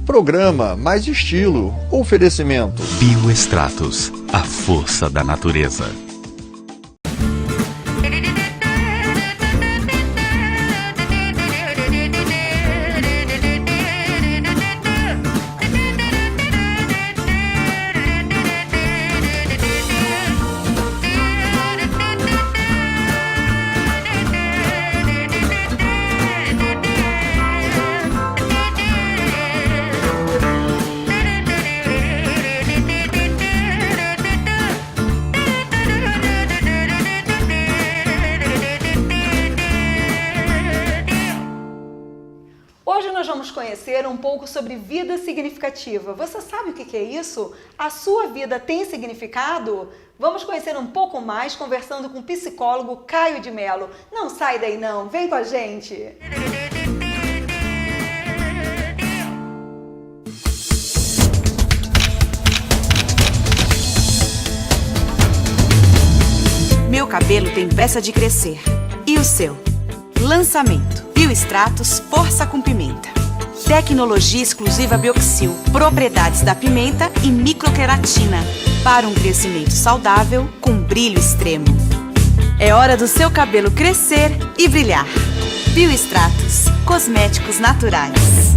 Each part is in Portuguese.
Programa Mais Estilo. Oferecimento Bioextratos, a força da natureza. Hoje nós vamos conhecer um pouco sobre vida significativa. Você sabe o que é isso? A sua vida tem significado? Vamos conhecer um pouco mais conversando com o psicólogo Caio de Mello. Não sai daí não, vem com a gente! Meu cabelo tem pressa de crescer. E o seu? Lançamento. Bioextratos Força com Pimenta. Tecnologia exclusiva Bioxil. Propriedades da pimenta e microqueratina. Para um crescimento saudável com brilho extremo. É hora do seu cabelo crescer e brilhar. Bioextratos. Cosméticos naturais.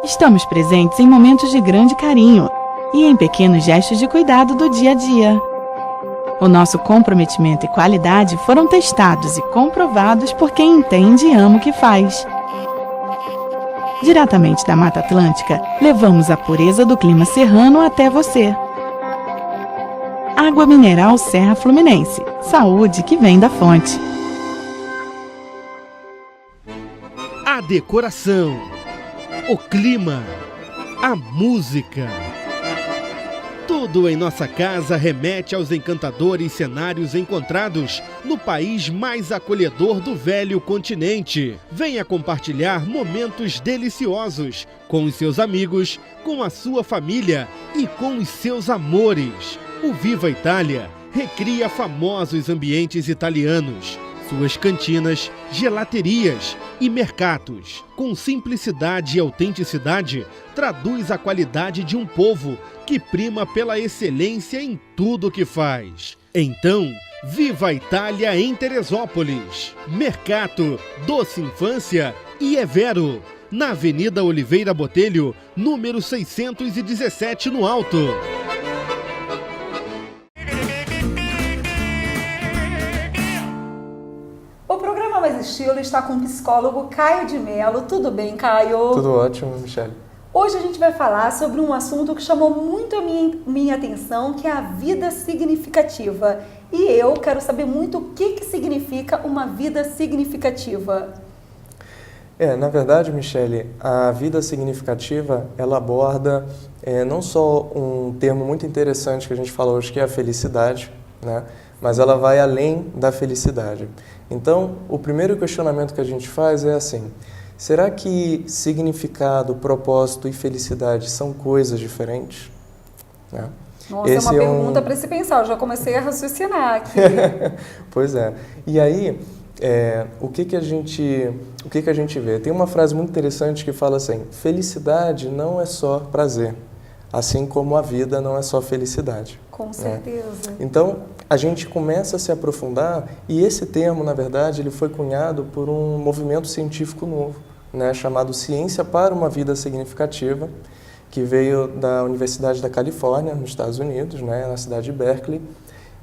Estamos presentes em momentos de grande carinho e em pequenos gestos de cuidado do dia a dia. O nosso comprometimento e qualidade foram testados e comprovados por quem entende e ama o que faz. Diretamente da Mata Atlântica, levamos a pureza do clima serrano até você. Água mineral Serra Fluminense. Saúde que vem da fonte. A decoração, o clima, a música. Tudo em nossa casa remete aos encantadores cenários encontrados no país mais acolhedor do velho continente. Venha compartilhar momentos deliciosos com os seus amigos, com a sua família e com os seus amores. O Viva Itália recria famosos ambientes italianos, suas cantinas, gelaterias e mercados. Com simplicidade e autenticidade, traduz a qualidade de um povo que prima pela excelência em tudo que faz. Então, Viva a Itália em Teresópolis. Mercato, Doce Infância e Evero, na Avenida Oliveira Botelho, número 617 no Alto. O programa Mais Estilo está com o psicólogo Caio de Mello. Tudo bem, Caio? Tudo ótimo, Michele. Hoje a gente vai falar sobre um assunto que chamou muito a minha atenção, que é a vida significativa. E eu quero saber muito o que significa uma vida significativa. Na verdade, Michele, a vida significativa, ela aborda não só um termo muito interessante que a gente fala hoje, que é a felicidade, né? Mas ela vai além da felicidade. Então, o primeiro questionamento que a gente faz é assim: será que significado, propósito e felicidade são coisas diferentes? Né? Nossa, Esse é uma pergunta para se pensar. Eu já comecei a raciocinar aqui. Pois é. E aí, o que a gente vê? Tem uma frase muito interessante que fala assim: felicidade não é só prazer, assim como a vida não é só felicidade. Com certeza. Então, a gente começa a se aprofundar, e esse termo, na verdade, ele foi cunhado por um movimento científico novo, né, chamado Ciência para uma Vida Significativa, que veio da Universidade da Califórnia, nos Estados Unidos, né, na cidade de Berkeley,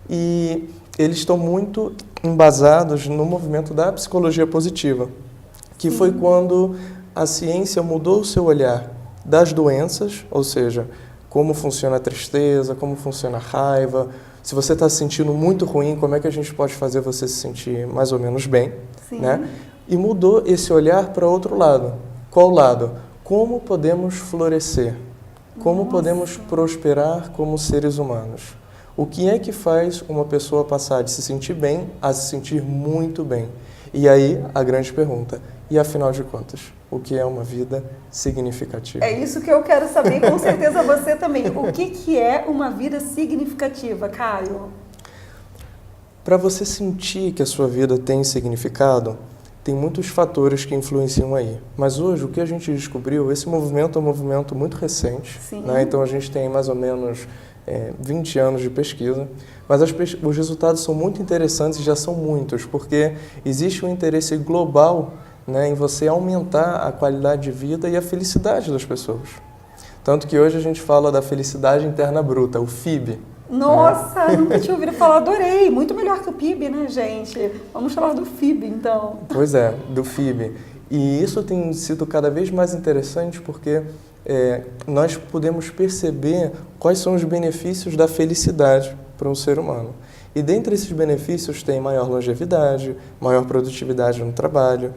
e eles estão muito embasados no movimento da psicologia positiva, que foi quando a ciência mudou o seu olhar das doenças, ou seja, como funciona a tristeza, como funciona a raiva. Se você está se sentindo muito ruim, como é que a gente pode fazer você se sentir mais ou menos bem? Né? E mudou esse olhar para outro lado. Qual lado? Como podemos florescer? Como podemos prosperar como seres humanos? O que é que faz uma pessoa passar de se sentir bem a se sentir muito bem? E aí, a grande pergunta: e afinal de contas, o que é uma vida significativa? É isso que eu quero saber, com certeza você também. O que é uma vida significativa, Caio? Para você sentir que a sua vida tem significado, tem muitos fatores que influenciam aí. Mas hoje, o que a gente descobriu, esse movimento é um movimento muito recente, né? Então a gente tem mais ou menos 20 anos de pesquisa, mas os resultados são muito interessantes e já são muitos, porque existe um interesse global, né, em você aumentar a qualidade de vida e a felicidade das pessoas. Tanto que hoje a gente fala da felicidade interna bruta, o FIB. Nossa, nunca tinha ouvido falar, adorei. Muito melhor que o PIB, né, gente? Vamos falar do FIB, então. Pois é, do FIB. E isso tem sido cada vez mais interessante porque nós podemos perceber quais são os benefícios da felicidade para um ser humano. E dentre esses benefícios tem maior longevidade, maior produtividade no trabalho,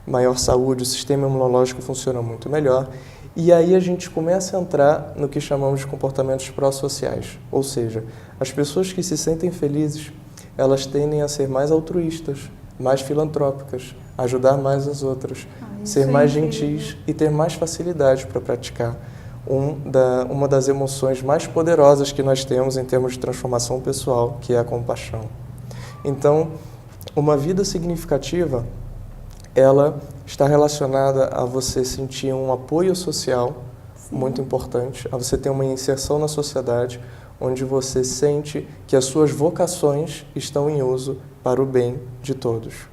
maior saúde, o sistema imunológico funciona muito melhor. E aí a gente começa a entrar no que chamamos de comportamentos pró-sociais. Ou seja, as pessoas que se sentem felizes, elas tendem a ser mais altruístas, mais filantrópicas, ajudar mais as outras, ser mais gentis e ter mais facilidade para praticar uma das emoções mais poderosas que nós temos em termos de transformação pessoal, que é a compaixão. Então, uma vida significativa, ela está relacionada a você sentir um apoio social muito importante, a você ter uma inserção na sociedade, onde você sente que as suas vocações estão em uso para o bem de todos.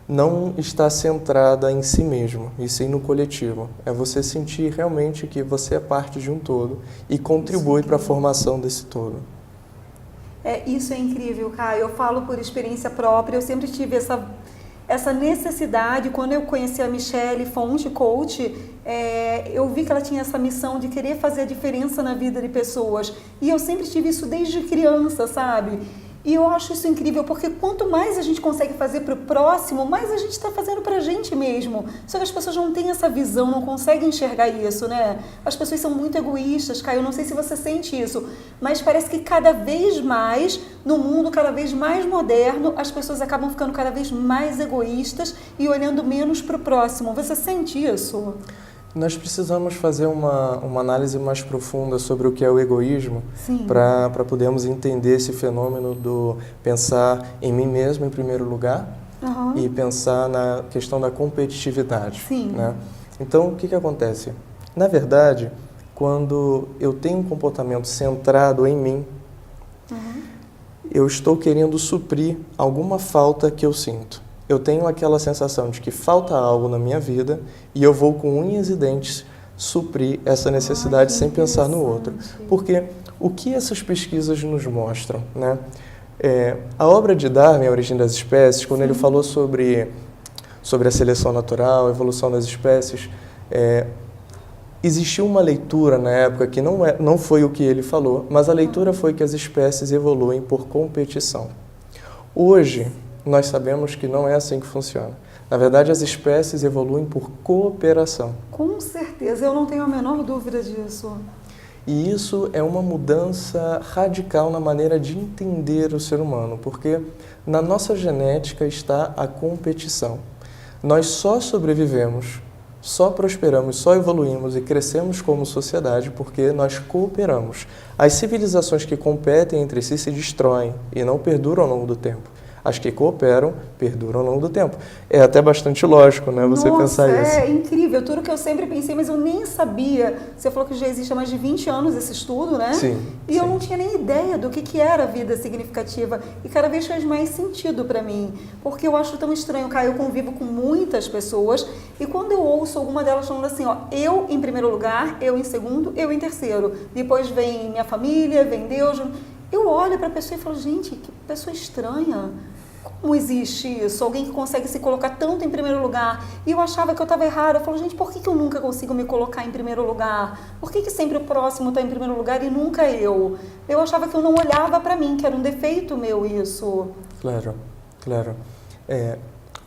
Não está centrada em si mesmo, e sim no coletivo. É você sentir realmente que você é parte de um todo e contribui para a formação desse todo. Isso é incrível, Caio. Eu falo por experiência própria, eu sempre tive essa necessidade. Quando eu conheci a Michele Fonte, coach, eu vi que ela tinha essa missão de querer fazer a diferença na vida de pessoas. E eu sempre tive isso desde criança, sabe? E eu acho isso incrível, porque quanto mais a gente consegue fazer para o próximo, mais a gente está fazendo para a gente mesmo. Só que as pessoas não têm essa visão, não conseguem enxergar isso, né? As pessoas são muito egoístas, Caio, eu não sei se você sente isso, mas parece que cada vez mais, no mundo cada vez mais moderno, as pessoas acabam ficando cada vez mais egoístas e olhando menos para o próximo. Você sente isso? Nós precisamos fazer uma análise mais profunda sobre o que é o egoísmo para podermos entender esse fenômeno do pensar em mim mesmo em primeiro lugar e pensar na questão da competitividade. Né? Então, o que acontece? Na verdade, quando eu tenho um comportamento centrado em mim, eu estou querendo suprir alguma falta que eu sinto. Eu tenho aquela sensação de que falta algo na minha vida e eu vou com unhas e dentes suprir essa necessidade sem pensar no outro. Porque o que essas pesquisas nos mostram, né? A obra de Darwin, A Origem das Espécies, quando ele falou sobre a seleção natural, a evolução das espécies, existiu uma leitura na época que não foi o que ele falou, mas a leitura foi que as espécies evoluem por competição. Hoje, nós sabemos que não é assim que funciona. Na verdade, as espécies evoluem por cooperação. Com certeza, eu não tenho a menor dúvida disso. E isso é uma mudança radical na maneira de entender o ser humano, porque na nossa genética está a competição. Nós só sobrevivemos, só prosperamos, só evoluímos e crescemos como sociedade porque nós cooperamos. As civilizações que competem entre si se destroem e não perduram ao longo do tempo. As que cooperam, perduram ao longo do tempo. É até bastante lógico, né, você pensar isso. É incrível, tudo que eu sempre pensei, mas eu nem sabia. Você falou que já existe há mais de 20 anos esse estudo, né? Sim. E eu não tinha nem ideia do que era a vida significativa. E cada vez faz mais sentido para mim. Porque eu acho tão estranho, Caio, eu convivo com muitas pessoas e quando eu ouço alguma delas falando assim, ó, eu em primeiro lugar, eu em segundo, eu em terceiro. Depois vem minha família, vem Deus. Eu olho para a pessoa e falo, gente, que pessoa estranha. Como existe isso? Alguém que consegue se colocar tanto em primeiro lugar. E eu achava que eu estava errada. Eu falo, gente, por que eu nunca consigo me colocar em primeiro lugar? Por que sempre o próximo está em primeiro lugar e nunca eu? Eu achava que eu não olhava para mim, que era um defeito meu isso. Claro.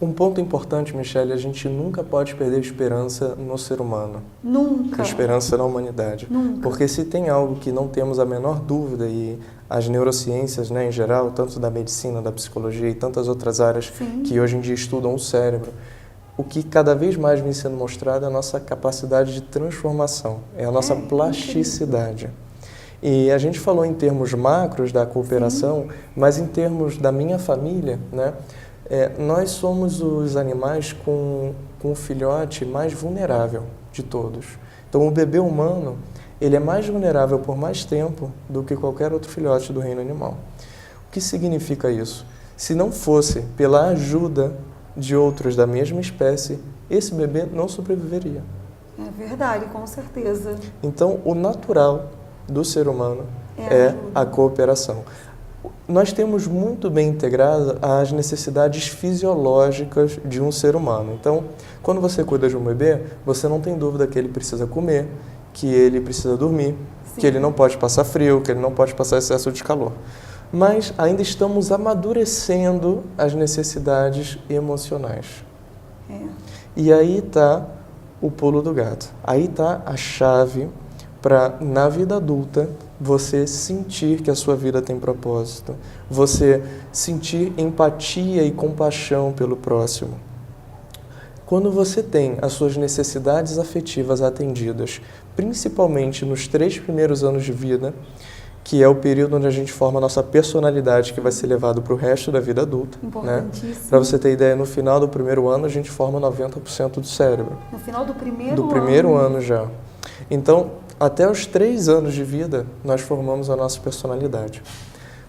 Um ponto importante, Michele, a gente nunca pode perder esperança no ser humano. Nunca. Esperança na humanidade. Nunca. Porque se tem algo que não temos a menor dúvida, e as neurociências, né, em geral, tanto da medicina, da psicologia e tantas outras áreas que hoje em dia estudam o cérebro, o que cada vez mais vem sendo mostrado é a nossa capacidade de transformação, é a nossa plasticidade. E a gente falou em termos macros da cooperação, mas em termos da minha família, né? Nós somos os animais com o filhote mais vulnerável de todos. Então, o bebê humano, ele é mais vulnerável por mais tempo do que qualquer outro filhote do reino animal. O que significa isso? Se não fosse pela ajuda de outros da mesma espécie, esse bebê não sobreviveria. É verdade, com certeza. Então, o natural do ser humano é a cooperação. Nós temos muito bem integrado as necessidades fisiológicas de um ser humano. Então, quando você cuida de um bebê, você não tem dúvida que ele precisa comer, que ele precisa dormir, sim, que ele não pode passar frio, que ele não pode passar excesso de calor. Mas ainda estamos amadurecendo as necessidades emocionais. E aí está o pulo do gato. Aí está a chave para, na vida adulta, você sentir que a sua vida tem propósito, você sentir empatia e compaixão pelo próximo. Quando você tem as suas necessidades afetivas atendidas, principalmente nos 3 primeiros anos de vida, que é o período onde a gente forma a nossa personalidade, que vai ser levado para o resto da vida adulta. Importantíssimo. Né? Para você ter ideia, no final do primeiro ano, a gente forma 90% do cérebro. No final do primeiro ano? Do primeiro ano já. Então, até os 3 anos de vida, nós formamos a nossa personalidade.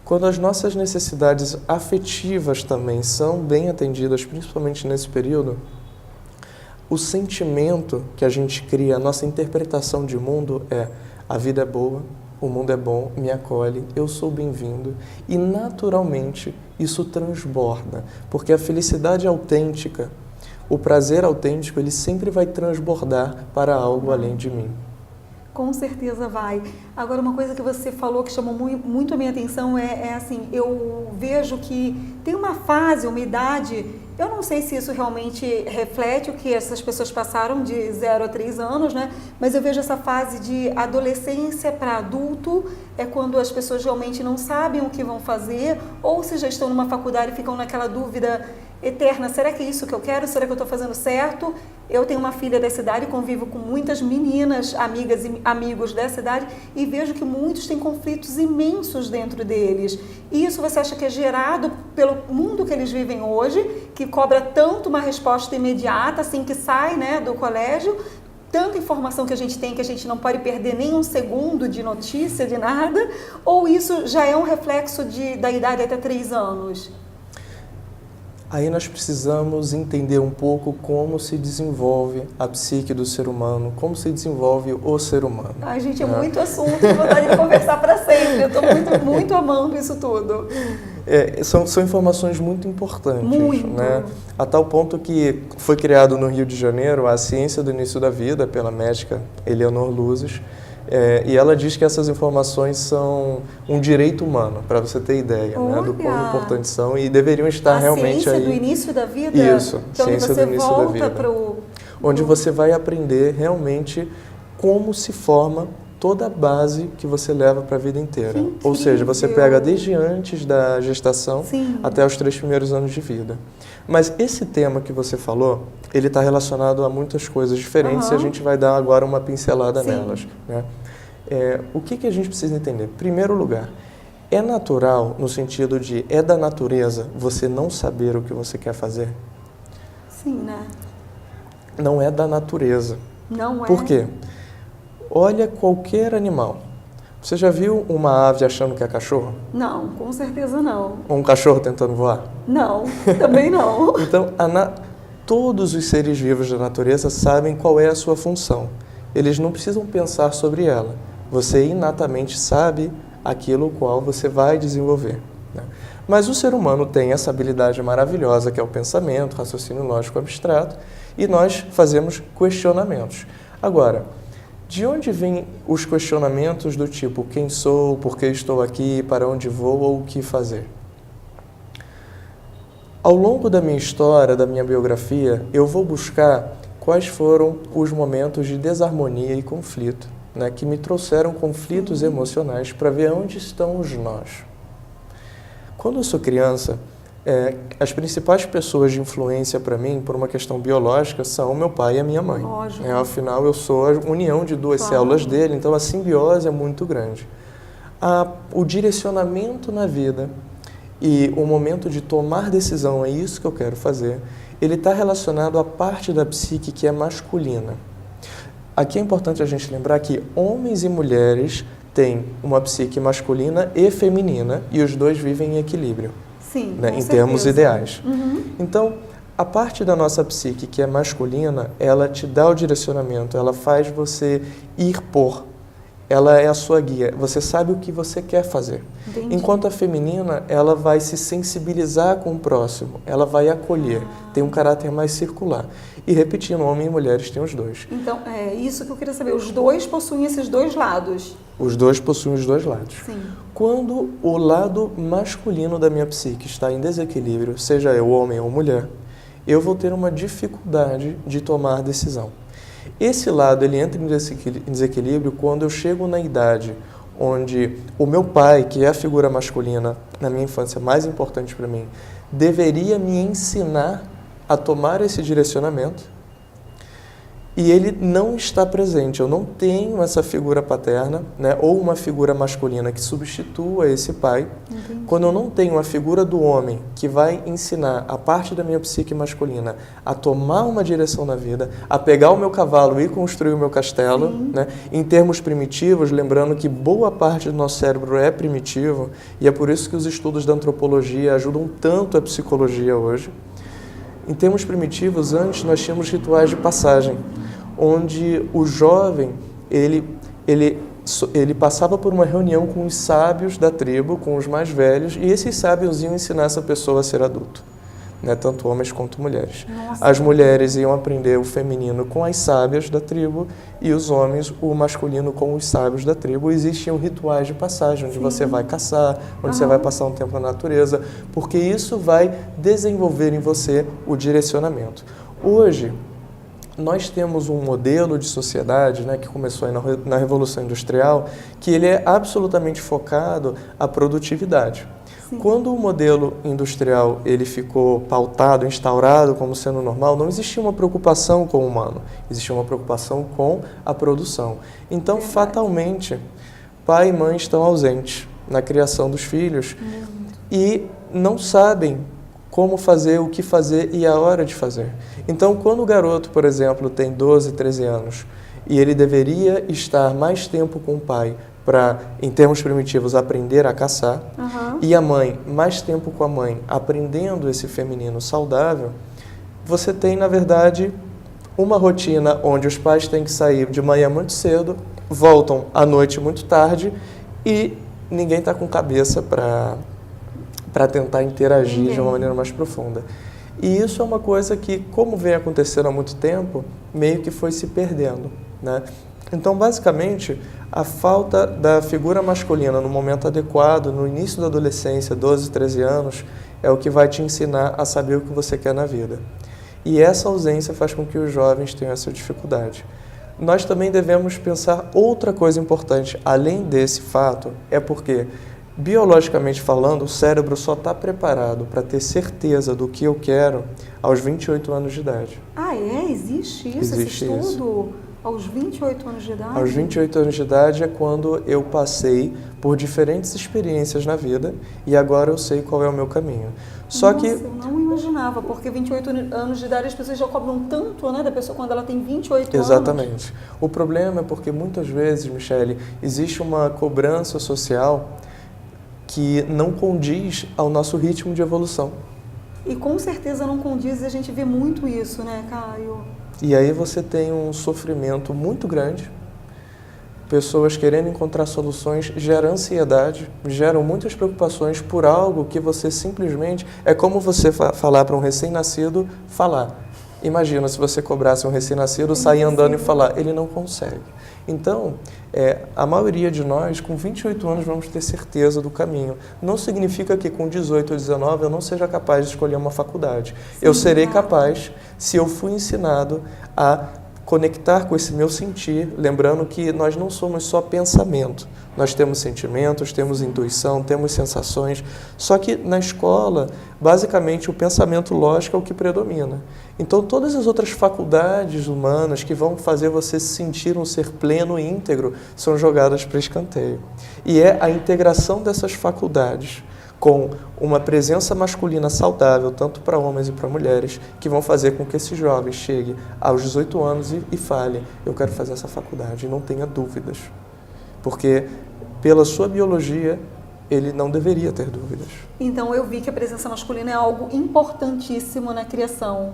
Quando as nossas necessidades afetivas também são bem atendidas, principalmente nesse período, o sentimento que a gente cria, a nossa interpretação de mundo é: a vida é boa, o mundo é bom, me acolhe, eu sou bem-vindo. E, naturalmente, isso transborda, porque a felicidade autêntica, o prazer autêntico, ele sempre vai transbordar para algo além de mim. Com certeza vai. Agora, uma coisa que você falou que chamou muito a minha atenção é assim, eu vejo que tem uma fase, uma idade, eu não sei se isso realmente reflete o que essas pessoas passaram de 0 a 3 anos, né? Mas eu vejo essa fase de adolescência para adulto, é quando as pessoas realmente não sabem o que vão fazer, ou se já estão numa faculdade e ficam naquela dúvida eterna: será que é isso que eu quero? Será que eu estou fazendo certo? Eu tenho uma filha dessa idade, convivo com muitas meninas, amigas e amigos dessa idade, e vejo que muitos têm conflitos imensos dentro deles. E isso você acha que é gerado pelo mundo que eles vivem hoje, que cobra tanto uma resposta imediata, assim que sai, né, do colégio, tanta informação que a gente tem que a gente não pode perder nem um segundo de notícia, de nada, ou isso já é um reflexo da idade até 3 anos? Aí nós precisamos entender um pouco como se desenvolve a psique do ser humano, como se desenvolve o ser humano. Ai, gente, é muito assunto, vontade de conversar para sempre. Eu estou muito amando isso tudo. São informações muito importantes. Muito. Né? A tal ponto que foi criado no Rio de Janeiro a Ciência do Início da Vida, pela médica Eleanor Luzes, e ela diz que essas informações são um direito humano, para você ter ideia, né, do quão importantes são e deveriam estar realmente aí. A ciência do início da vida? Isso, que é onde ciência você do início da vida. Onde você vai aprender realmente como se forma toda a base que você leva para a vida inteira. Ou seja, você pega desde antes da gestação até os 3 primeiros anos de vida. Mas esse tema que você falou, ele está relacionado a muitas coisas diferentes e a gente vai dar agora uma pincelada nelas. Né? O que a gente precisa entender? Em primeiro lugar, é natural no sentido de é da natureza você não saber o que você quer fazer? Sim, né? Não é da natureza. Não é? Por quê? Olha qualquer animal. Você já viu uma ave achando que é cachorro? Não, com certeza não. Ou um cachorro tentando voar? Não, também não. Então, todos os seres vivos da natureza sabem qual é a sua função. Eles não precisam pensar sobre ela. Você inatamente sabe aquilo qual você vai desenvolver. Né? Mas o ser humano tem essa habilidade maravilhosa que é o pensamento, raciocínio lógico abstrato, e nós fazemos questionamentos. Agora, de onde vêm os questionamentos do tipo quem sou, por que estou aqui, para onde vou ou o que fazer? Ao longo da minha história, da minha biografia, eu vou buscar quais foram os momentos de desarmonia e conflito, né, que me trouxeram conflitos emocionais para ver onde estão os nós. Quando eu sou criança, as principais pessoas de influência para mim, por uma questão biológica, são meu pai e a minha mãe. Afinal, eu sou a união de 2 células dele, então a simbiose é muito grande. O direcionamento na vida, e o momento de tomar decisão, é isso que eu quero fazer, ele está relacionado à parte da psique que é masculina. Aqui é importante a gente lembrar que homens e mulheres têm uma psique masculina e feminina e os dois vivem em equilíbrio. Sim, né, com em certeza. termos ideais. Uhum. Então, a parte da nossa psique que é masculina, ela te dá o direcionamento, ela faz você ir por, ela é a sua guia, você sabe o que você quer fazer. Entendi. Enquanto a feminina, ela vai se sensibilizar com o próximo, ela vai acolher, tem um caráter mais circular. E repetindo, homens e mulheres têm os dois. Então, é isso que eu queria saber. Os dois possuem esses dois lados. Os dois possuem os dois lados. Sim. Quando o lado masculino da minha psique está em desequilíbrio, seja eu homem ou mulher, eu vou ter uma dificuldade de tomar decisão. Esse lado ele entra em desequilíbrio quando eu chego na idade onde o meu pai, que é a figura masculina na minha infância mais importante para mim, deveria me ensinar a tomar esse direcionamento, e ele não está presente. Eu não tenho essa figura paterna, né, ou uma figura masculina que substitua esse pai. Entendi. Quando eu não tenho a figura do homem que vai ensinar a parte da minha psique masculina a tomar uma direção na vida, a pegar o meu cavalo e construir o meu castelo, né, em termos primitivos, lembrando que boa parte do nosso cérebro é primitivo, e é por isso que os estudos da antropologia ajudam tanto a psicologia hoje. Em termos primitivos, antes nós tínhamos rituais de passagem, onde o jovem ele passava por uma reunião com os sábios da tribo, com os mais velhos, e esses sábios iam ensinar essa pessoa a ser adulto, né, tanto homens quanto mulheres. Nossa. As mulheres iam aprender o feminino com as sábias da tribo e os homens o masculino com os sábios da tribo. Existiam rituais de passagem, onde você vai caçar, onde você vai passar um tempo na natureza, porque isso vai desenvolver em você o direcionamento. Hoje, nós temos um modelo de sociedade, né, que começou aí na Revolução Industrial, que ele é absolutamente focado à produtividade. Sim. Quando o modelo industrial ele ficou pautado, instaurado como sendo normal, não existia uma preocupação com o humano, existia uma preocupação com a produção. Então, fatalmente, pai e mãe estão ausentes na criação dos filhos e não sabem como fazer, o que fazer e a hora de fazer. Então, quando o garoto, por exemplo, tem 12, 13 anos e ele deveria estar mais tempo com o pai para, em termos primitivos, aprender a caçar, e a mãe, mais tempo com a mãe, aprendendo esse feminino saudável, você tem, na verdade, uma rotina onde os pais têm que sair de manhã muito cedo, voltam à noite muito tarde e ninguém está com cabeça para tentar interagir de uma maneira mais profunda. E isso é uma coisa que, como vem acontecendo há muito tempo, meio que foi se perdendo, né? Então, basicamente, a falta da figura masculina no momento adequado, no início da adolescência, 12, 13 anos, é o que vai te ensinar a saber o que você quer na vida. E essa ausência faz com que os jovens tenham essa dificuldade. Nós também devemos pensar outra coisa importante, além desse fato, é porque, biologicamente falando, o cérebro só está preparado para ter certeza do que eu quero aos 28 anos de idade. Ah, é? Existe isso? Existe esse estudo? isso. Aos 28 anos de idade? Aos 28 anos de idade é quando eu passei por diferentes experiências na vida e agora eu sei qual é o meu caminho. Só Nossa, que eu não imaginava, porque 28 anos de idade as pessoas já cobram tanto, né, da pessoa quando ela tem 28 anos. Exatamente. O problema é porque muitas vezes, Michele, existe uma cobrança social que não condiz ao nosso ritmo de evolução. E com certeza não condiz, e a gente vê muito isso, né, Caio? E aí você tem um sofrimento muito grande, pessoas querendo encontrar soluções, gera ansiedade, geram muitas preocupações por algo que você simplesmente... É como você falar para um recém-nascido falar. Imagina se você cobrasse um recém-nascido, sair andando e falar, ele não consegue. Então, a maioria de nós, com 28 anos, vamos ter certeza do caminho. Não significa que com 18 ou 19 eu não seja capaz de escolher uma faculdade. Sim, eu serei capaz se eu fui ensinado a conectar com esse meu sentir, lembrando que nós não somos só pensamento. Nós temos sentimentos, temos intuição, temos sensações. Só que na escola, basicamente, o pensamento lógico é o que predomina. Então, todas as outras faculdades humanas que vão fazer você se sentir um ser pleno e íntegro são jogadas para escanteio. E é a integração dessas faculdades com uma presença masculina saudável, tanto para homens e para mulheres, que vão fazer com que esse jovem chegue aos 18 anos e fale: eu quero fazer essa faculdade, e não tenha dúvidas. Porque, pela sua biologia, ele não deveria ter dúvidas. Então, eu vi que a presença masculina é algo importantíssimo na criação.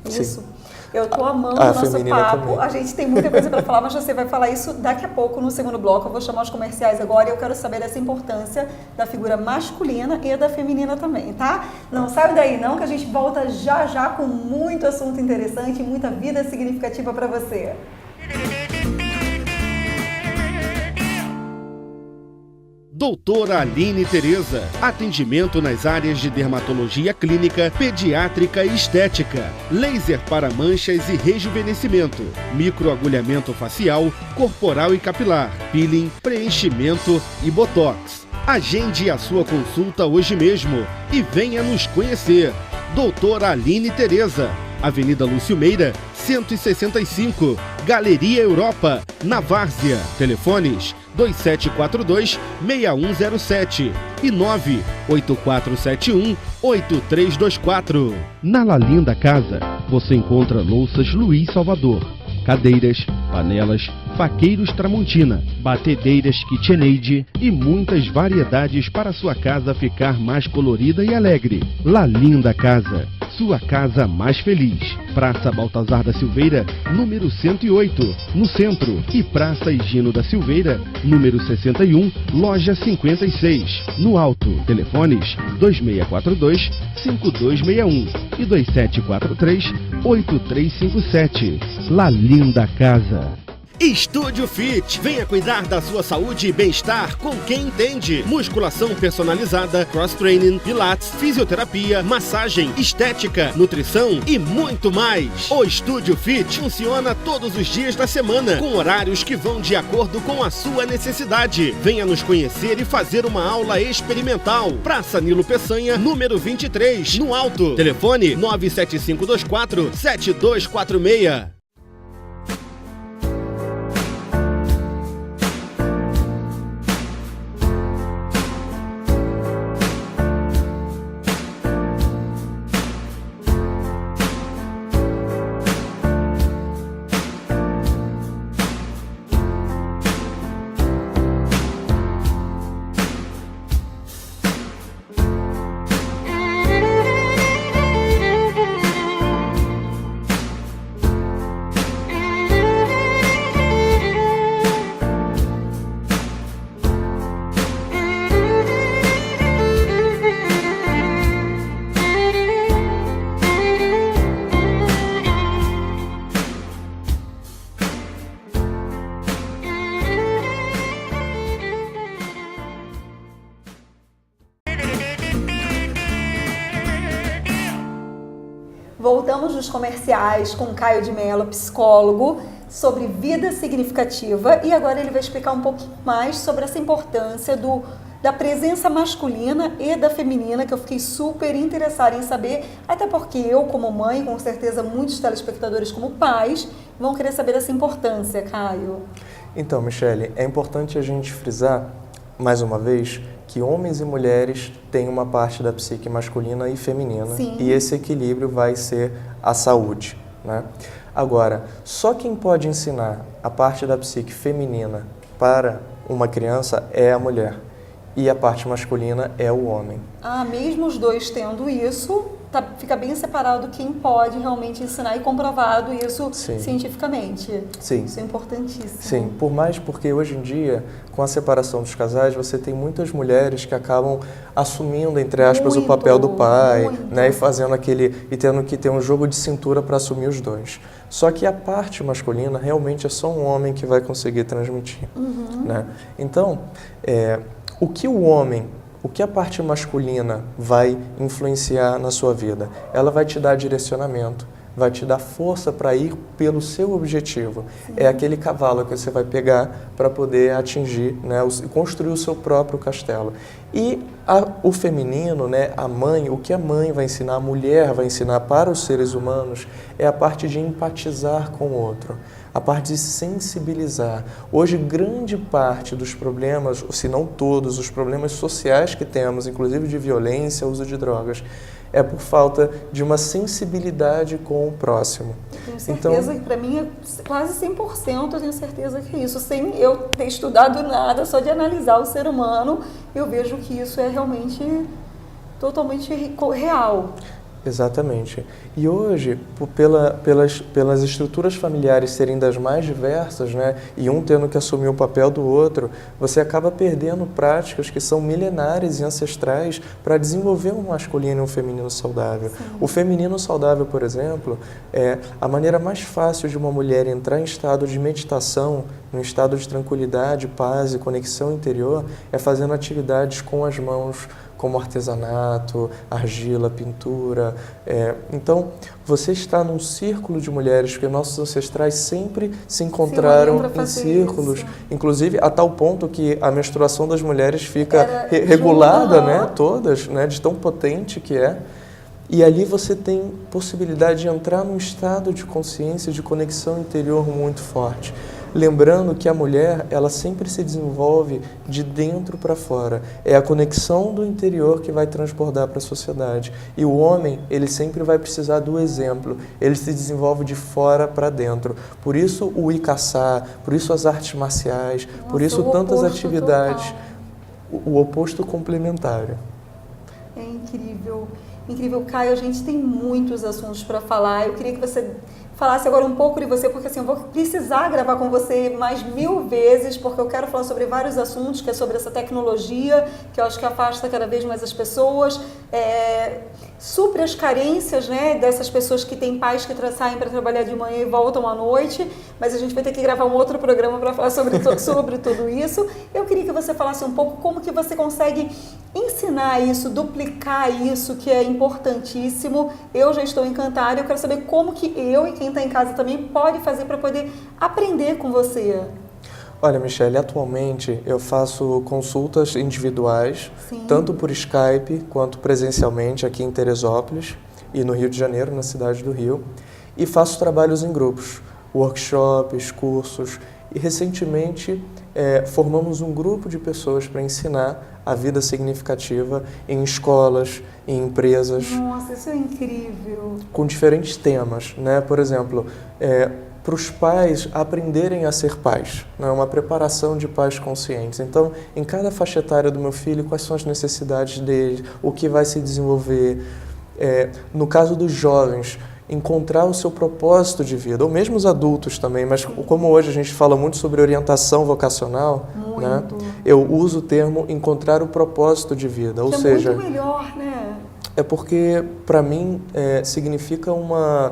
Isso. Sim. Eu estou amando o nosso papo. Também. A gente tem muita coisa para falar, mas você vai falar isso daqui a pouco no segundo bloco. Eu vou chamar os comerciais agora e eu quero saber dessa importância da figura masculina e da feminina também, tá? Não sai daí não, que a gente volta já já com muito assunto interessante e muita vida significativa para você. Doutora Aline Tereza. Atendimento nas áreas de dermatologia clínica, pediátrica e estética. Laser para manchas e rejuvenescimento. Microagulhamento facial, corporal e capilar. Peeling, preenchimento e botox. Agende a sua consulta hoje mesmo e venha nos conhecer. Doutora Aline Tereza. Avenida Lúcio Meira, 165, Galeria Europa, na Várzea. Telefones 2742-6107 e 98471-8324. Na La Linda Casa, você encontra louças Luiz Salvador, cadeiras, panelas, faqueiros Tramontina, batedeiras KitchenAid e muitas variedades para sua casa ficar mais colorida e alegre. La Linda Casa, sua casa mais feliz. Praça Baltazar da Silveira, número 108, no centro. E Praça Higino da Silveira, número 61, loja 56, no alto. Telefones 2642-5261 e 2743-8357. La Linda Casa. Estúdio Fit. Venha cuidar da sua saúde e bem-estar com quem entende. Musculação personalizada, cross-training, pilates, fisioterapia, massagem, estética, nutrição e muito mais. O Estúdio Fit funciona todos os dias da semana, com horários que vão de acordo com a sua necessidade. Venha nos conhecer e fazer uma aula experimental. Praça Nilo Peçanha, número 23, no alto. Telefone 97524-7246. Voltamos nos comerciais com Caio de Mello, psicólogo, sobre vida significativa, e agora ele vai explicar um pouquinho mais sobre essa importância da presença masculina e da feminina, que eu fiquei super interessada em saber, até porque eu, como mãe, com certeza muitos telespectadores como pais, vão querer saber dessa importância, Caio. Então, Michele, é importante a gente frisar, mais uma vez, que homens e mulheres têm uma parte da psique masculina e feminina. Sim. E esse equilíbrio vai ser a saúde, né? Agora, só quem pode ensinar a parte da psique feminina para uma criança é a mulher e a parte masculina é o homem. Ah, mesmo os dois tendo isso, fica bem separado quem pode realmente ensinar e comprovado isso cientificamente. Sim. Isso é importantíssimo. Sim, porque hoje em dia, com a separação dos casais, você tem muitas mulheres que acabam assumindo, entre aspas, o papel do pai, né, e tendo que ter um jogo de cintura para assumir os dois. Só que a parte masculina realmente é só um homem que vai conseguir transmitir, né? Então, o que a parte masculina vai influenciar na sua vida? Ela vai te dar direcionamento, vai te dar força para ir pelo seu objetivo. É aquele cavalo que você vai pegar para poder atingir, né, construir o seu próprio castelo. E o feminino, né, a mãe, o que a mãe vai ensinar, a mulher vai ensinar para os seres humanos é a parte de empatizar com o outro, a parte de sensibilizar. Hoje, grande parte dos problemas, se não todos, os problemas sociais que temos, inclusive de violência, uso de drogas, é por falta de uma sensibilidade com o próximo. Eu tenho certeza que para mim é quase 100%, eu tenho certeza que é isso. Sem eu ter estudado nada, só de analisar o ser humano, eu vejo que isso é realmente totalmente real. Exatamente. E hoje, pelas estruturas familiares serem das mais diversas, né, e um tendo que assumir o papel do outro, você acaba perdendo práticas que são milenares e ancestrais para desenvolver um masculino e um feminino saudável. Sim. O feminino saudável, por exemplo, é a maneira mais fácil de uma mulher entrar em estado de meditação, num estado de tranquilidade, paz e conexão interior, é fazendo atividades com as mãos, como artesanato, argila, pintura. Então, você está num círculo de mulheres, porque nossos ancestrais sempre se encontraram em círculos, isso. Inclusive a tal ponto que a menstruação das mulheres fica regulada, né, todas, né, de tão potente que é. E ali você tem possibilidade de entrar num estado de consciência, de conexão interior muito forte. Lembrando que a mulher, ela sempre se desenvolve de dentro para fora. É a conexão do interior que vai transbordar para a sociedade. E o homem, ele sempre vai precisar do exemplo. Ele se desenvolve de fora para dentro. Por isso o icaçá, por isso as artes marciais, por isso tantas atividades. O oposto complementar. É incrível. Incrível, Caio, a gente tem muitos assuntos para falar. Eu queria que você falasse agora um pouco de você, porque assim, eu vou precisar gravar com você mais 1000 vezes, porque eu quero falar sobre vários assuntos, que é sobre essa tecnologia, que eu acho que afasta cada vez mais as pessoas, supre as carências, né, dessas pessoas que têm pais que saem para trabalhar de manhã e voltam à noite, mas a gente vai ter que gravar um outro programa para falar sobre tudo isso. Eu queria que você falasse um pouco como que você consegue ensinar isso, duplicar isso, que é importantíssimo. Eu já estou encantada, eu quero saber como que eu e quem está em casa também pode fazer para poder aprender com você. Olha, Michele, atualmente eu faço consultas individuais, Sim. tanto por Skype quanto presencialmente aqui em Teresópolis e no Rio de Janeiro, na cidade do Rio, e faço trabalhos em grupos, workshops, cursos, e recentemente formamos um grupo de pessoas para ensinar a vida significativa em escolas, em empresas. Nossa, isso é incrível! Com diferentes temas, né? Por exemplo, para os pais aprenderem a ser pais, né? Uma preparação de pais conscientes. Então, em cada faixa etária do meu filho, quais são as necessidades dele, o que vai se desenvolver. No caso dos jovens, encontrar o seu propósito de vida, ou mesmo os adultos também, mas como hoje a gente fala muito sobre orientação vocacional, né? Eu uso o termo encontrar o propósito de vida, ou seja... É muito melhor, né? É porque, para mim, significa uma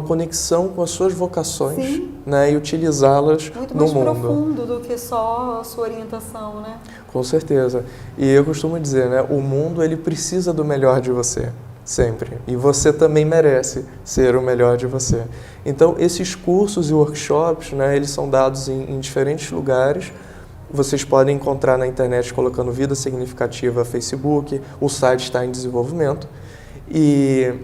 conexão com as suas vocações, né, e utilizá-las no mundo. Muito mais profundo do que só a sua orientação, né? Com certeza. E eu costumo dizer, né, o mundo ele precisa do melhor de você, sempre. E você também merece ser o melhor de você. Então, esses cursos e workshops, né, eles são dados em diferentes lugares. Vocês podem encontrar na internet colocando Vida Significativa Facebook, o site está em desenvolvimento. E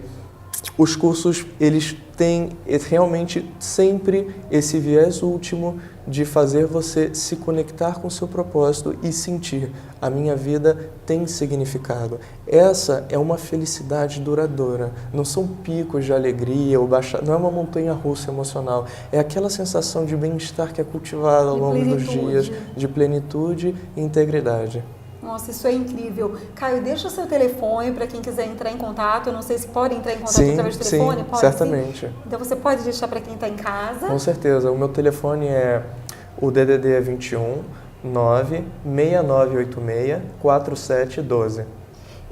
os cursos, eles têm realmente sempre esse viés último de fazer você se conectar com o seu propósito e sentir: a minha vida tem significado. Essa é uma felicidade duradoura. Não são picos de alegria ou baixa, não é uma montanha-russa emocional. É aquela sensação de bem-estar que é cultivada ao longo dos dias, de plenitude e integridade. Nossa, isso é incrível. Caio, deixa o seu telefone para quem quiser entrar em contato. Eu não sei se pode entrar em contato através do telefone. Sim, pode, certamente. Sim? Então você pode deixar para quem está em casa? Com certeza. O meu telefone é o DDD 21 96986 4712.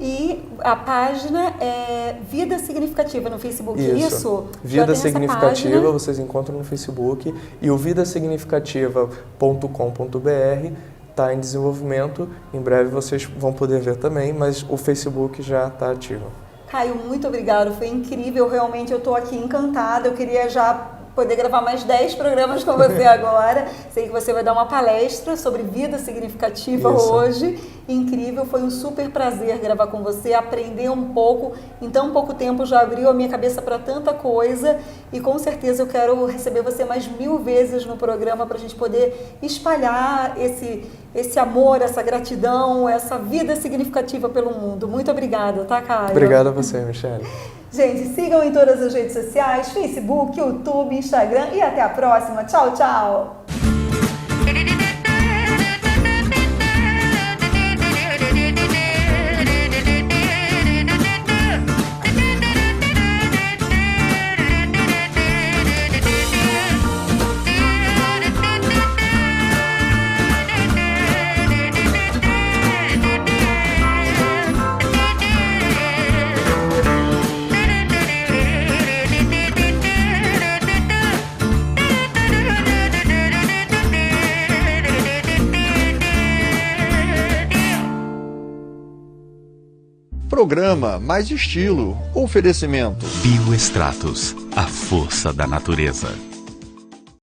E a página é Vida Significativa no Facebook, isso? Vida Significativa, vocês encontram no Facebook. E o vidasignificativa.com.br está em desenvolvimento. Em breve vocês vão poder ver também, mas o Facebook já está ativo. Caio, muito obrigado, foi incrível, realmente eu estou aqui encantada, eu queria já poder gravar mais 10 programas com você agora. Sei que você vai dar uma palestra sobre vida significativa hoje. Incrível, foi um super prazer gravar com você, aprender um pouco. Em tão pouco tempo já abriu a minha cabeça para tanta coisa e com certeza eu quero receber você mais 1000 vezes no programa para a gente poder espalhar esse amor, essa gratidão, essa vida significativa pelo mundo. Muito obrigada, tá, Caio? Obrigado a você, Michele. Gente, sigam em todas as redes sociais, Facebook, YouTube, Instagram e até a próxima. Tchau, tchau! Programa Mais Estilo. Oferecimento. Bioextratos, a força da natureza.